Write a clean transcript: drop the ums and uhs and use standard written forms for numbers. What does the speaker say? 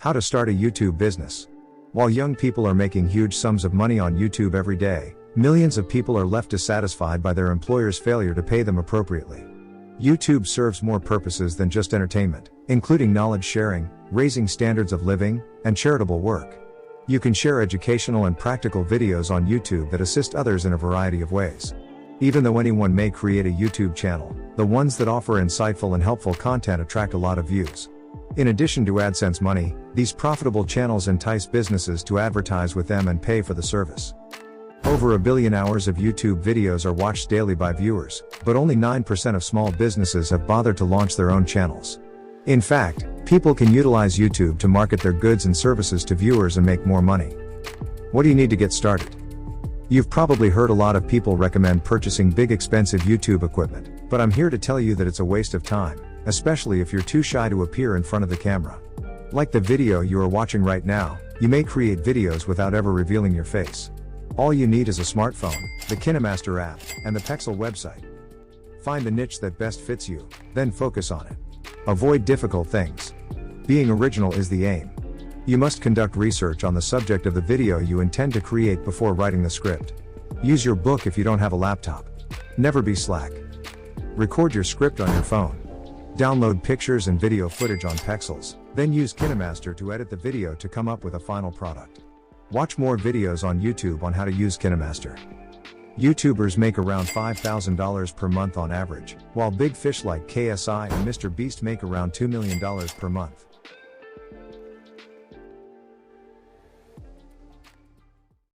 How to start a YouTube business. While young people are making huge sums of money on YouTube every day, millions of people are left dissatisfied by their employer's failure to pay them appropriately. YouTube serves more purposes than just entertainment, including knowledge sharing, raising standards of living, and charitable work. You can share educational and practical videos on YouTube that assist others in a variety of ways. Even though anyone may create a YouTube channel, the ones that offer insightful and helpful content attract a lot of views. In addition to AdSense money, these profitable channels entice businesses to advertise with them and pay for the service. Over 1 billion hours of YouTube videos are watched daily by viewers, but only 9% of small businesses have bothered to launch their own channels. In fact, people can utilize YouTube to market their goods and services to viewers and make more money. What do you need to get started? You've probably heard a lot of people recommend purchasing big expensive YouTube equipment, but I'm here to tell you that it's a waste of time, especially if you're too shy to appear in front of the camera. Like the video you are watching right now, you may create videos without ever revealing your face. All you need is a smartphone, the KineMaster app, and the Pexel website. Find the niche that best fits you, then focus on it. Avoid difficult things. Being original is the aim. You must conduct research on the subject of the video you intend to create before writing the script. Use your book if you don't have a laptop. Never be slack. Record your script on your phone. Download pictures and video footage on Pexels, then use KineMaster to edit the video to come up with a final product. Watch more videos on YouTube on how to use KineMaster. YouTubers make around $5,000 per month on average, while big fish like KSI and Mr. Beast make around $2 million per month.